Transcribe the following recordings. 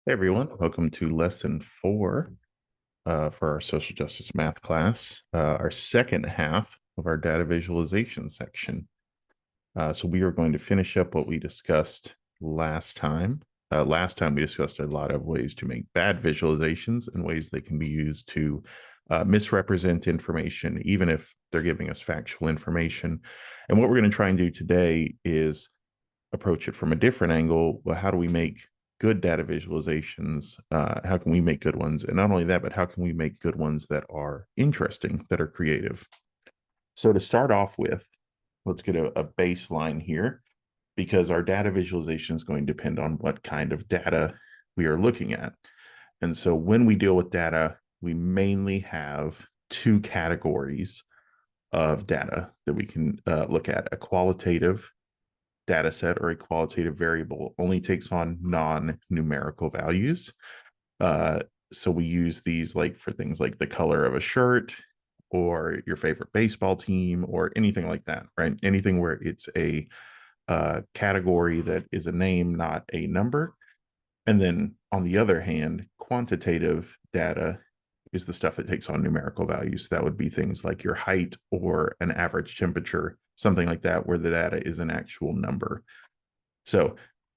Hey everyone, welcome to lesson 4 for our social justice math class, our second half of our data visualization section. So we are going to finish up what we discussed last time. Last time we discussed a lot of ways to make bad visualizations and ways they can be used to misrepresent information, even if they're giving us factual information. And what we're going to try and do today is approach it from a different angle. Well, how do we make good data visualizations? How can we make good ones? And not only that, but how can we make good ones that are interesting, that are creative? So to start off with, let's get a baseline here because our data visualization is going to depend on what kind of data we are looking at. And so when we deal with data, we mainly have two categories of data that we can look at: a qualitative data set or a qualitative variable only takes on non-numerical values. Uh, so we use these like for things like the color of a shirt or your favorite baseball team or anything like that, right? Anything where it's a category that is a name, not a number. And then on the other hand, quantitative data is the stuff that takes on numerical values. That would be things like your height or an average temperature, something like that, where the data is an actual number. So,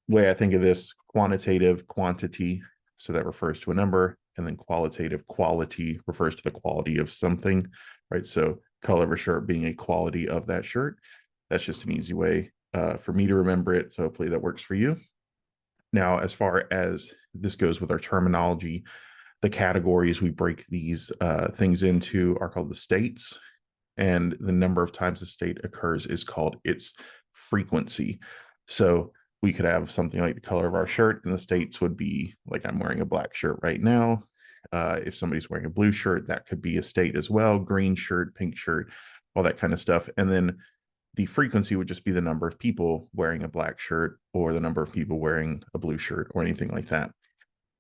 the way I think of this: quantitative, quantity, so that refers to a number, and then qualitative, quality refers to the quality of something, right? So, color of a shirt being a quality of that shirt. That's just an easy way for me to remember it. So, hopefully, that works for you. Now, as far as this goes with our terminology, the categories we break these things into are called the states, and the number of times a state occurs is called its frequency. So we could have something like the color of our shirt, and the states would be like I'm wearing a black shirt right now. If somebody's wearing a blue shirt, that could be a state as well: green shirt, pink shirt, all that kind of stuff. And then the frequency would just be the number of people wearing a black shirt or the number of people wearing a blue shirt or anything like that.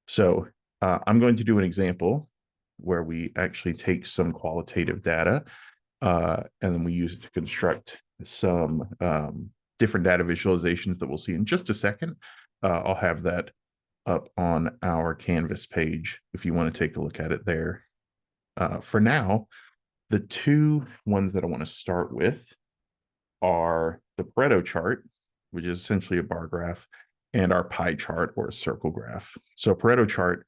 So I'm going to do an example where we actually take some qualitative data and then we use it to construct some different data visualizations that we'll see in just a second. I'll have that up on our Canvas page if you want to take a look at it there. For now, the two ones that I want to start with are the Pareto chart, which is essentially a bar graph, and our pie chart or a circle graph. So a Pareto chart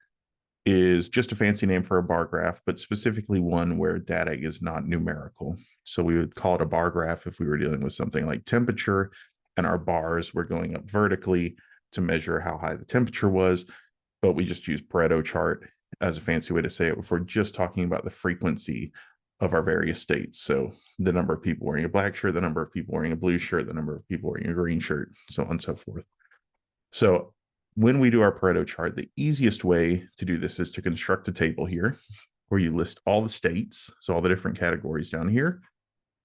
is just a fancy name for a bar graph, but specifically one where data is not numerical. So we would call it a bar graph if we were dealing with something like temperature, and our bars were going up vertically to measure how high the temperature was. But we just use Pareto chart as a fancy way to say it if we're just talking about the frequency of our various states. So the number of people wearing a black shirt, the number of people wearing a blue shirt, the number of people wearing a green shirt, so on and so forth. So when we do our Pareto chart, the easiest way to do this is to construct a table here where you list all the states, so all the different categories down here.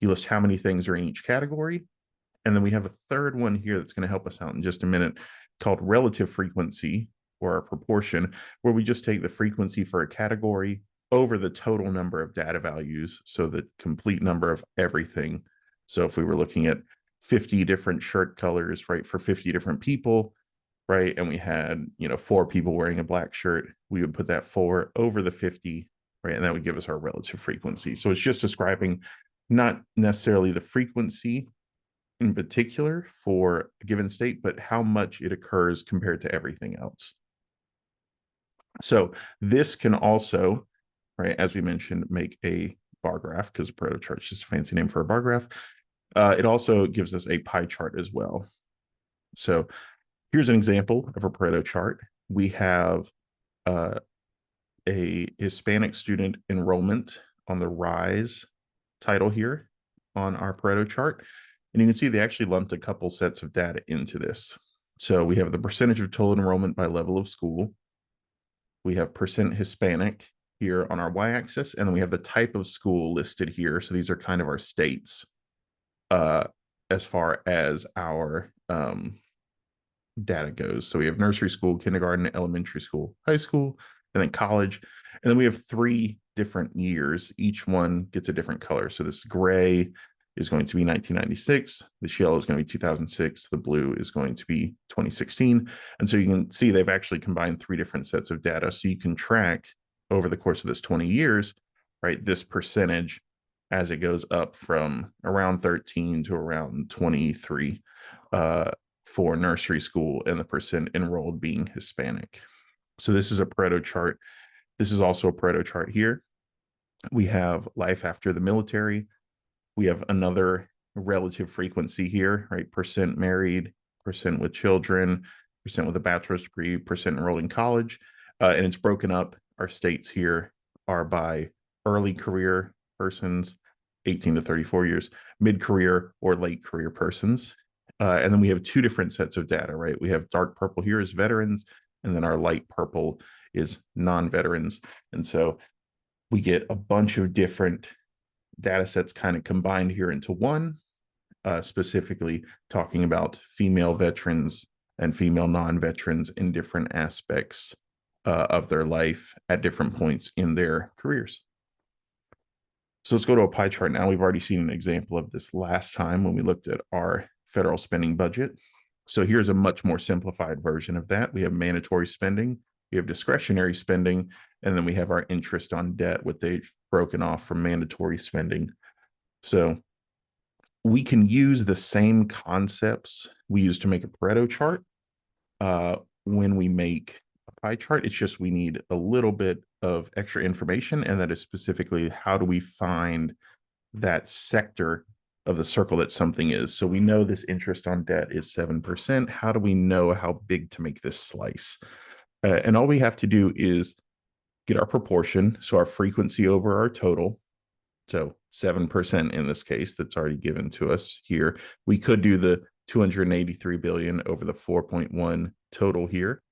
You list how many things are in each category. And then we have a third one here that's going to help us out in just a minute called relative frequency or a proportion, where we just take the frequency for a category over the total number of data values, so the complete number of everything. So if we were looking at 50 different shirt colors, right, for 50 different people, right, and we had 4 people wearing a black shirt, we would put that 4 over the 50, right, and that would give us our relative frequency. So it's just describing not necessarily the frequency in particular for a given state, but how much it occurs compared to everything else. So this can also, right, as we mentioned, make a bar graph, because Pareto chart is just a fancy name for a bar graph. It also gives us a pie chart as well. So here's an example of a Pareto chart. We have a Hispanic student enrollment on the rise title here on our Pareto chart. And you can see they actually lumped a couple sets of data into this. So we have the percentage of total enrollment by level of school. We have percent Hispanic here on our y-axis, and then we have the type of school listed here. So these are kind of our states as far as our data goes. So we have nursery school, kindergarten, elementary school, high school, and then college. And then we have 3 different years. Each one gets a different color. So this gray is going to be 1996. The yellow is going to be 2006. The blue is going to be 2016. And so you can see they've actually combined 3 different sets of data. So you can track over the course of this 20 years, right, this percentage as it goes up from around 13 to around 23 for nursery school, and the percent enrolled being Hispanic. So this is a Pareto chart. This is also a Pareto chart here. We have life after the military. We have another relative frequency here, right? Percent married, percent with children, percent with a bachelor's degree, percent enrolled in college. And it's broken up. Our states here are by early career persons, 18 to 34 years, mid-career or late career persons. And then we have 2 different sets of data, right? We have dark purple here is veterans, and then our light purple is non-veterans. And so we get a bunch of different data sets kind of combined here into one, specifically talking about female veterans and female non-veterans in different aspects of their life at different points in their careers. So let's go to a pie chart now. We've already seen an example of this last time when we looked at our federal spending budget. So here's a much more simplified version of that. We have mandatory spending, we have discretionary spending, and then we have our interest on debt, what they've broken off from mandatory spending. So we can use the same concepts we use to make a Pareto chart when we make a pie chart. It's just we need a little bit of extra information, and that is specifically how do we find that sector of the circle that something is. So we know this interest on debt is 7%. How do we know how big to make this slice? And all we have to do is get our proportion, so our frequency over our total. So 7% in this case, that's already given to us here. We could do the 283 billion over the 4.1 total here,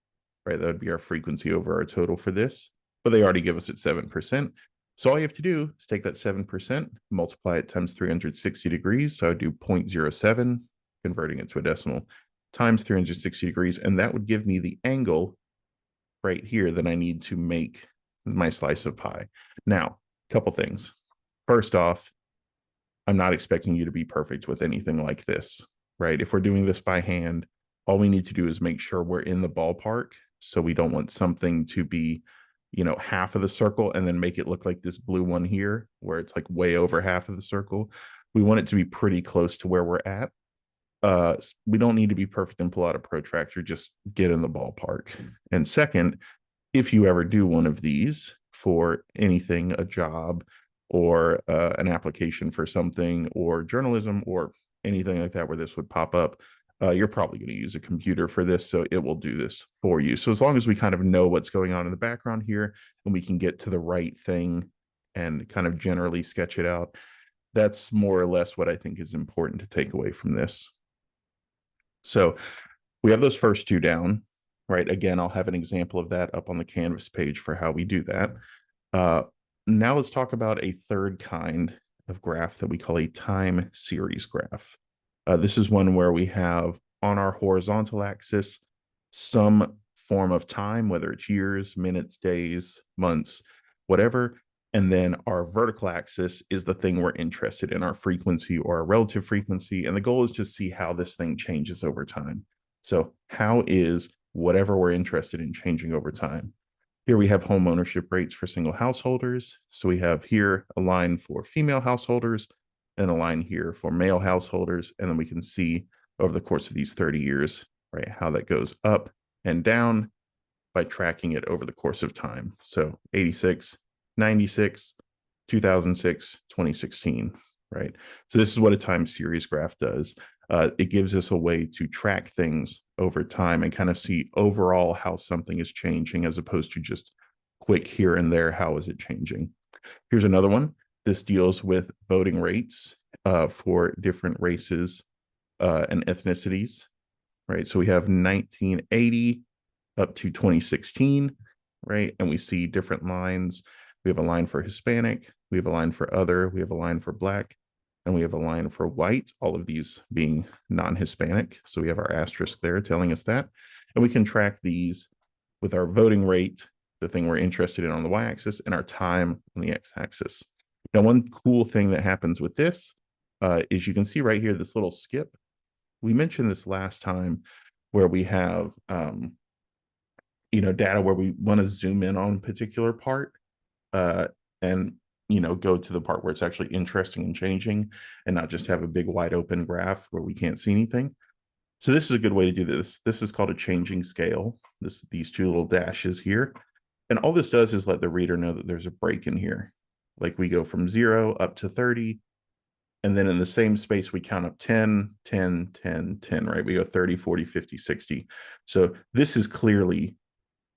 right? That would be our frequency over our total for this, but they already give us at 7%. So all you have to do is take that 7%, multiply it times 360 degrees. So I do 0.07, converting it to a decimal, times 360 degrees. And that would give me the angle right here that I need to make my slice of pie. Now, a couple things. First off, I'm not expecting you to be perfect with anything like this, right? If we're doing this by hand, all we need to do is make sure we're in the ballpark. So we don't want something to be, half of the circle and then make it look like this blue one here, where it's like way over half of the circle. We want it to be pretty close to where we're at. We don't need to be perfect and pull out a protractor, just get in the ballpark. And second, if you ever do one of these for anything, a job or an application for something or journalism or anything like that where this would pop up, you're probably going to use a computer for this, so it will do this for you. So as long as we kind of know what's going on in the background here and we can get to the right thing and kind of generally sketch it out, that's more or less what I think is important to take away from this. So we have those first 2 down, right? Again, I'll have an example of that up on the Canvas page for how we do that. Now let's talk about a third kind of graph that we call a time series graph. This is one where we have on our horizontal axis some form of time, whether it's years, minutes, days, months, whatever. And then our vertical axis is the thing we're interested in, our frequency or our relative frequency. And the goal is to see how this thing changes over time. So how is whatever we're interested in changing over time? Here we have home ownership rates for single householders. So we have here a line for female householders and a line here for male householders. And then we can see over the course of these 30 years, right, how that goes up and down by tracking it over the course of time. So 86, 96, 2006, 2016, right? So this is what a time series graph does. It gives us a way to track things over time and kind of see overall how something is changing as opposed to just quick here and there, how is it changing? Here's another one. This deals with voting rates for different races and ethnicities, right? So we have 1980 up to 2016, right? And we see different lines. We have a line for Hispanic, we have a line for other, we have a line for Black, and we have a line for white, all of these being non-Hispanic. So we have our asterisk there telling us that. And we can track these with our voting rate, the thing we're interested in on the y-axis, and our time on the x-axis. Now, one cool thing that happens with this is you can see right here, this little skip. We mentioned this last time where we have, data where we want to zoom in on a particular part and, go to the part where it's actually interesting and changing and not just have a big wide open graph where we can't see anything. So this is a good way to do this. This is called a changing scale. These two little dashes here. And all this does is let the reader know that there's a break in here. Like we go from 0 up to 30. And then in the same space, we count up 10, 10, 10, 10, right? We go 30, 40, 50, 60. So this is clearly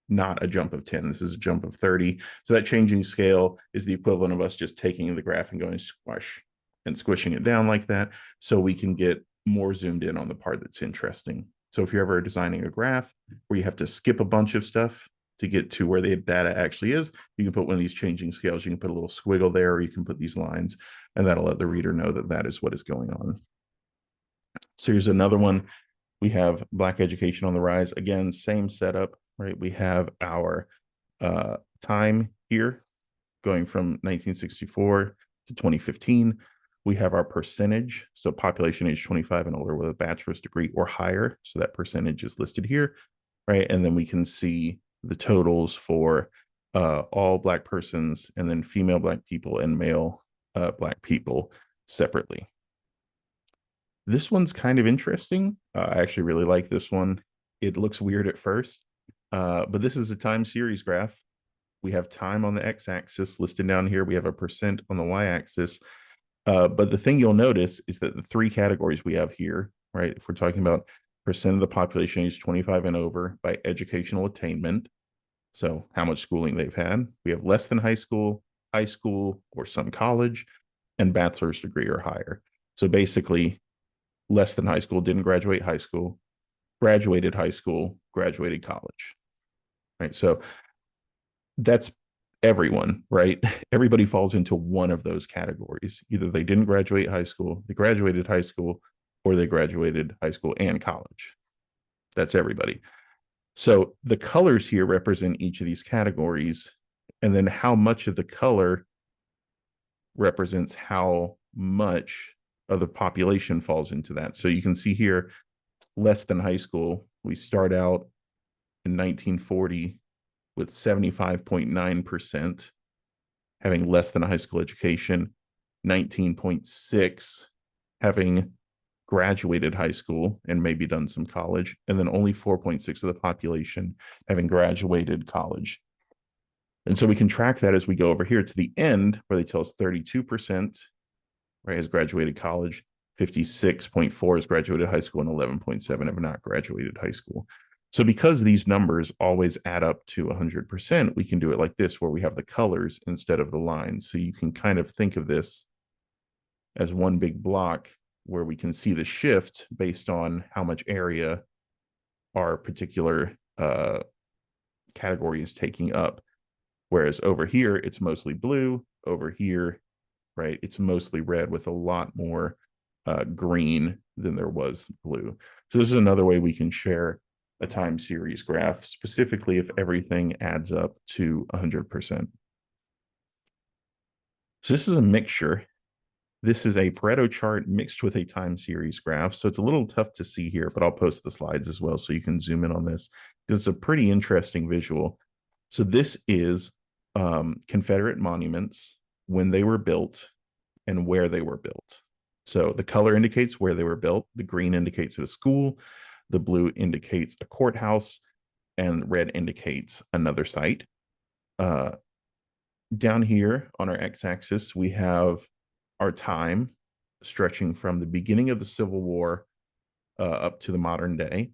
not a jump of 10. This is a jump of 30. So that changing scale is the equivalent of us just taking the graph and going squash and squishing it down like that so we can get more zoomed in on the part that's interesting. So if you're ever designing a graph where you have to skip a bunch of stuff to get to where the data actually is, you can put one of these changing scales. You can put a little squiggle there, or you can put these lines, and that'll let the reader know that that is what is going on. So here's another one. We have Black education on the rise. Again, same setup, right? We have our time here going from 1964 to 2015. We have our percentage, so population age 25 and older with a bachelor's degree or higher. So that percentage is listed here, right? And then we can see the totals for all Black persons, and then female Black people and male Black people separately. This one's kind of interesting. I actually really like this one. It looks weird at first, but this is a time series graph. We have time on the x-axis listed down here. We have a percent on the y-axis. But the thing you'll notice is that the three categories we have here, right? If we're talking about percent of the population age 25 and over by educational attainment, so how much schooling they've had, we have less than high school, or some college, and bachelor's degree or higher. So basically, less than high school, didn't graduate high school, graduated high school, graduated college, right? So that's everyone, right? Everybody falls into one of those categories. Either they didn't graduate high school, they graduated high school, or they graduated high school and college. That's everybody. So the colors here represent each of these categories, and then how much of the color represents how much of the population falls into that. So you can see here, less than high school, we start out in 1940 with 75.9% having less than a high school education, 19.6 having graduated high school and maybe done some college, and then only 4.6 of the population having graduated college. And so we can track that as we go over here to the end, where they tell us 32%, right, has graduated college, 56.4 has graduated high school, and 11.7 have not graduated high school. So because these numbers always add up to 100%, we can do it like this, where we have the colors instead of the lines. So you can kind of think of this as one big block where we can see the shift based on how much area our particular category is taking up. Whereas over here, it's mostly blue. Over here, right, it's mostly red with a lot more green than there was blue. So this is another way we can share a time series graph, specifically if everything adds up to 100%. So this is a mixture. This is a Pareto chart mixed with a time series graph. So it's a little tough to see here, but I'll post the slides as well so you can zoom in on this, because it's a pretty interesting visual. So this is Confederate monuments, when they were built and where they were built. So the color indicates where they were built. The green indicates a school. The blue indicates a courthouse, and red indicates another site. Down here on our x-axis, we have our time stretching from the beginning of the Civil War up to the modern day.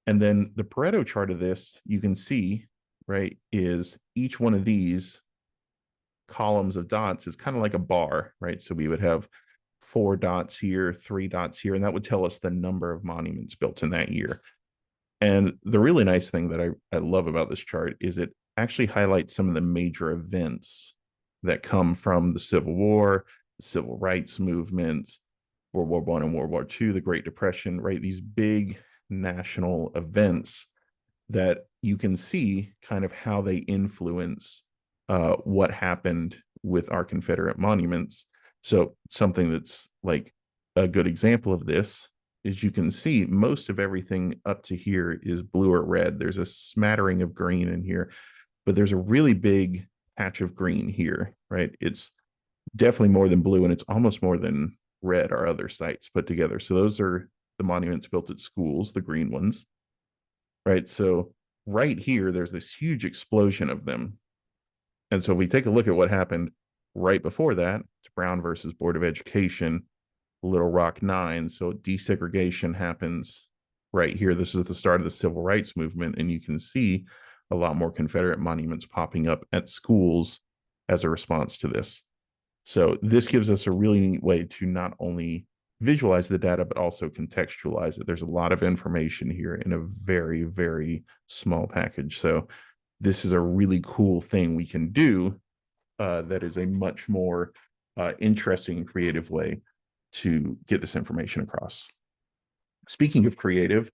And then the Pareto chart of this, you can see, right, is each one of these columns of dots is kind of like a bar, right? So we would have 4 dots here, 3 dots here, and that would tell us the number of monuments built in that year. And the really nice thing that I love about this chart is it actually highlights some of the major events that come from the Civil War, the Civil Rights Movement, World War I and World War II, the Great Depression, right? These big national events that you can see kind of how they influence what happened with our Confederate monuments. So something that's like a good example of this is you can see most of everything up to here is blue or red. There's a smattering of green in here, but there's a really big patch of green here, right? It's definitely more than blue, and it's almost more than red, our other sites put together. So those are the monuments built at schools, the green ones, right? So right here, there's this huge explosion of them. And so if we take a look at what happened right before that, it's Brown versus Board of Education, Little Rock 9. So desegregation happens right here. This is the start of the civil rights movement, and you can see a lot more Confederate monuments popping up at schools as a response to this. So this gives us a really neat way to not only visualize the data, but also contextualize it. There's a lot of information here in a very, very small package. So this is a really cool thing we can do that is a much more interesting and creative way to get this information across. Speaking of creative,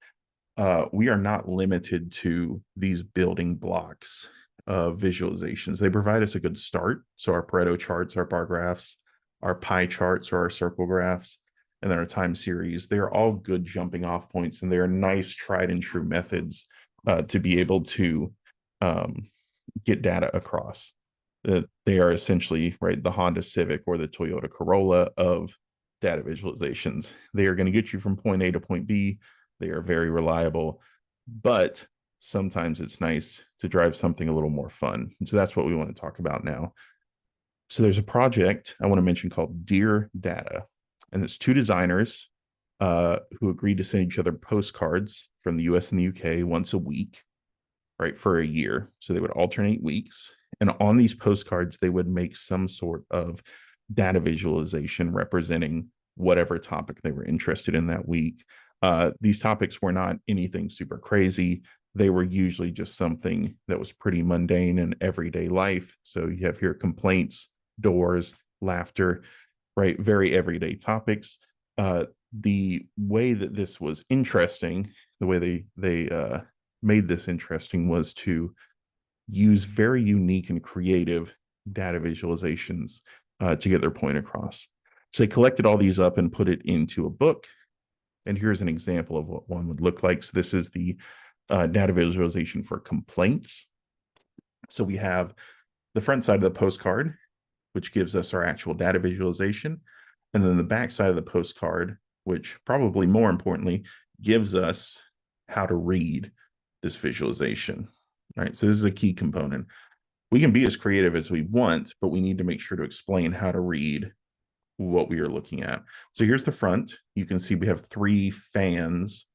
we are not limited to these building blocks of visualizations. They provide us a good start. So our Pareto charts, our bar graphs, our pie charts, or our circle graphs, and then our time series, they are all good jumping off points, and they are nice tried and true methods to be able to get data across. They are essentially, right, the Honda Civic or the Toyota Corolla of data visualizations. They are going to get you from point A to point B. They are very reliable, but sometimes it's nice to drive something a little more fun. And so that's what we want to talk about now. So there's a project I want to mention called Dear Data, and it's two designers who agreed to send each other postcards from the US and the UK once a week, right, for a year. So they would alternate weeks. And on these postcards, they would make some sort of data visualization representing whatever topic they were interested in that week. These topics were not anything super crazy. They were usually just something that was pretty mundane in everyday life. So you have here complaints, doors, laughter, right? Very everyday topics. The way that this was interesting, the way they made this interesting was to use very unique and creative data visualizations to get their point across. So they collected all these up and put it into a book. And here's an example of what one would look like. So this is the data visualization for complaints. So we have the front side of the postcard, which gives us our actual data visualization. And then the back side of the postcard, which probably more importantly, gives us how to read this visualization. All right, so this is a key component. We can be as creative as we want, but we need to make sure to explain how to read what we are looking at. So here's the front. You can see we have three fans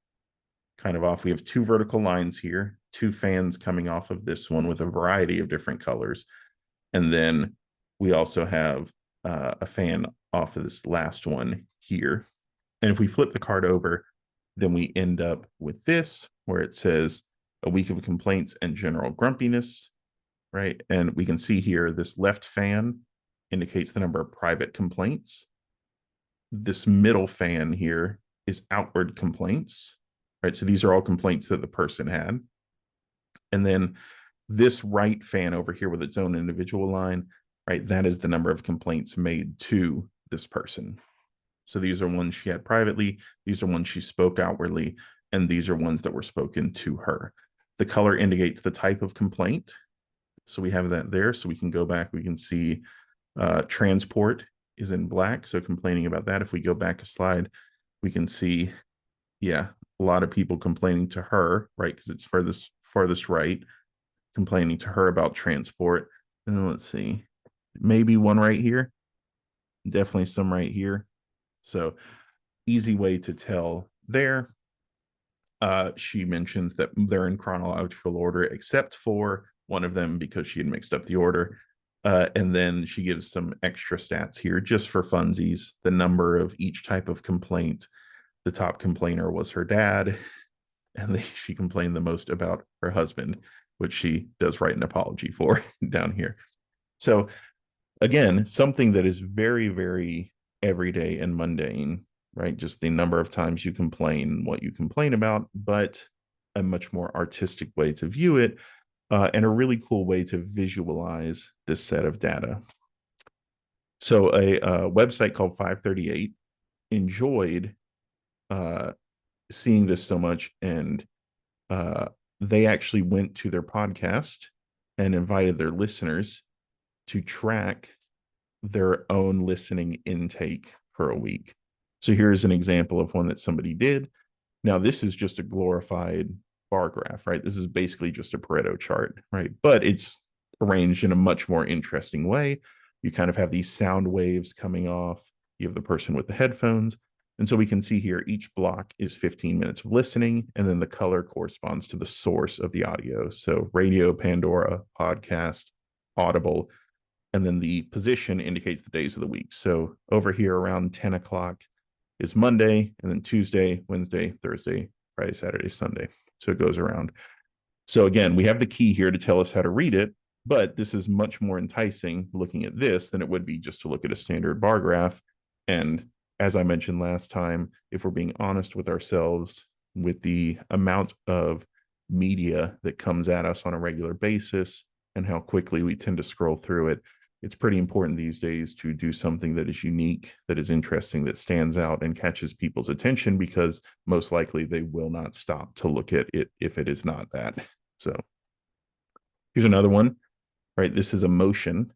kind of off. We have two vertical lines here, two fans coming off of this one with a variety of different colors. And then we also have a fan off of this last one here. And if we flip the card over, then we end up with this, where it says a week of complaints and general grumpiness, right? And we can see here, this left fan indicates the number of private complaints. This middle fan here is outward complaints, right? So these are all complaints that the person had. And then this right fan over here with its own individual line, right? That is the number of complaints made to this person. So these are ones she had privately, these are ones she spoke outwardly, and these are ones that were spoken to her. The color indicates the type of complaint. So we have that there. So we can go back, we can see transport is in black. So complaining about that. If we go back a slide, we can see, yeah, a lot of people complaining to her, right? Because it's farthest right, complaining to her about transport. And then let's see, maybe one right here, definitely some right here. So easy way to tell there. She mentions that they're in chronological order, except for one of them because she had mixed up the order. And then she gives some extra stats here just for funsies, the number of each type of complaint. The top complainer was her dad, and she complained the most about her husband, which she does write an apology for down here. So again, something that is very, very everyday and mundane, right? Just the number of times you complain, what you complain about, but a much more artistic way to view it, and a really cool way to visualize this set of data. So a website called 538 enjoyed seeing this so much, and uh, they actually went to their podcast and invited their listeners to track their own listening intake for a week. So here's an example of one that somebody did. Now, this is just a glorified bar graph, right? This is basically just a Pareto chart, right? But it's arranged in a much more interesting way. You kind of have these sound waves coming off. You have the person with the headphones. And so we can see here each block is 15 minutes of listening, and then the color corresponds to the source of the audio. So radio, Pandora, podcast, Audible, and then the position indicates the days of the week. So over here around 10 o'clock is Monday, and then Tuesday, Wednesday, Thursday, Friday, Saturday, Sunday. So it goes around. So again, we have the key here to tell us how to read it, but this is much more enticing looking at this than it would be just to look at a standard bar graph. And as I mentioned last time, if we're being honest with ourselves with the amount of media that comes at us on a regular basis and how quickly we tend to scroll through it, it's pretty important these days to do something that is unique, that is interesting, that stands out and catches people's attention, because most likely they will not stop to look at it if it is not that. So here's another one, right? This is emotion.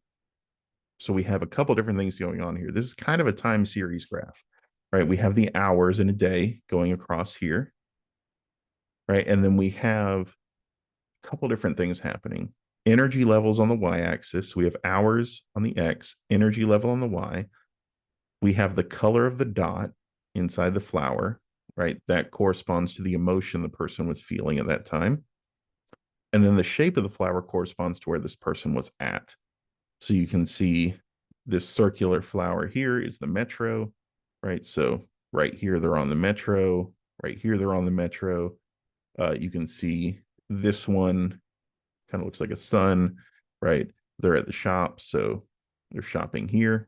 So we have a couple different things going on here. This is kind of a time series graph, right? We have the hours in a day going across here, right? And then we have a couple different things happening. Energy levels on the y-axis. We have hours on the x, energy level on the y. We have the color of the dot inside the flower, right? That corresponds to the emotion the person was feeling at that time. And then the shape of the flower corresponds to where this person was at. So you can see this circular flower here is the metro, right? So right here, they're on the metro. Right here, they're on the metro. You can see this one kind of looks like a sun, right? They're at the shop, so they're shopping here.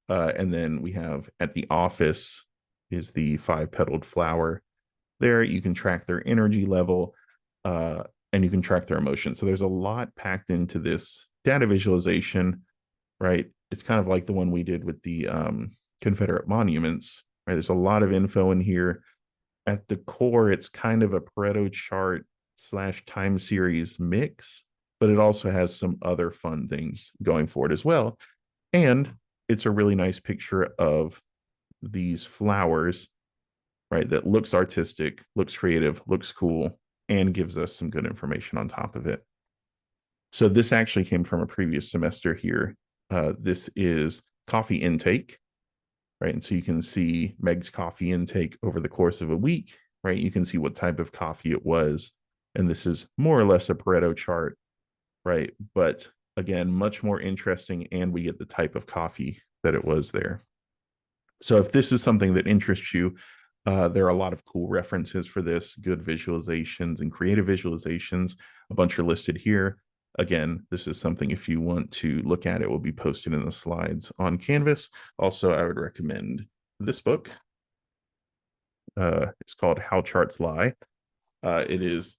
And then we have at the office is the 5-petaled flower. There you can track their energy level, and you can track their emotions. So there's a lot packed into this data visualization, right? It's kind of like the one we did with the Confederate monuments, right? There's a lot of info in here. At the core, it's kind of a Pareto chart / time series mix, but it also has some other fun things going for it as well. And it's a really nice picture of these flowers, right? That looks artistic, looks creative, looks cool, and gives us some good information on top of it. So this actually came from a previous semester here. This is coffee intake, right? And so you can see Meg's coffee intake over the course of a week, right? You can see what type of coffee it was. And this is more or less a Pareto chart, right? But again, much more interesting, and we get the type of coffee that it was there. So if this is something that interests you, there are a lot of cool references for this, good visualizations and creative visualizations. A bunch are listed here. Again, this is something, if you want to look at it, will be posted in the slides on Canvas. Also, I would recommend this book. It's called How Charts Lie. It is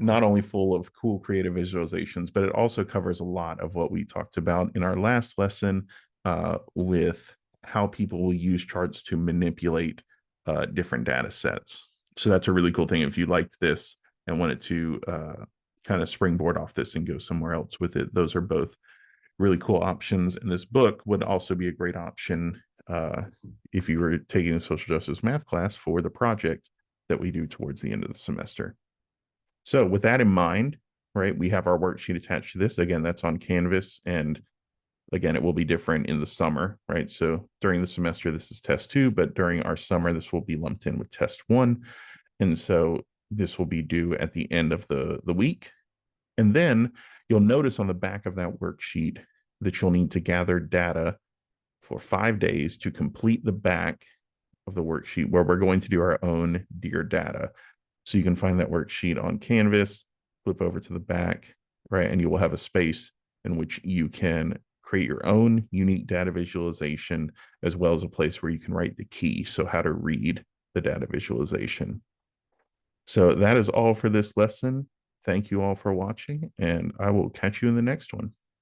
not only full of cool creative visualizations, but it also covers a lot of what we talked about in our last lesson, with how people will use charts to manipulate different data sets. So that's a really cool thing. If you liked this and wanted to kind of springboard off this and go somewhere else with it, those are both really cool options. And this book would also be a great option if you were taking a social justice math class for the project that we do towards the end of the semester. So with that in mind, right, we have our worksheet attached to this. Again, that's on Canvas, and again, it will be different in the summer, right? So during the semester, this is test 2, but during our summer, this will be lumped in with test 1. And so this will be due at the end of the week. And then you'll notice on the back of that worksheet that you'll need to gather data for 5 days to complete the back of the worksheet, where we're going to do our own Dear Data. So you can find that worksheet on Canvas, flip over to the back, right? And you will have a space in which you can create your own unique data visualization, as well as a place where you can write the key. So how to read the data visualization. So that is all for this lesson. Thank you all for watching, and I will catch you in the next one.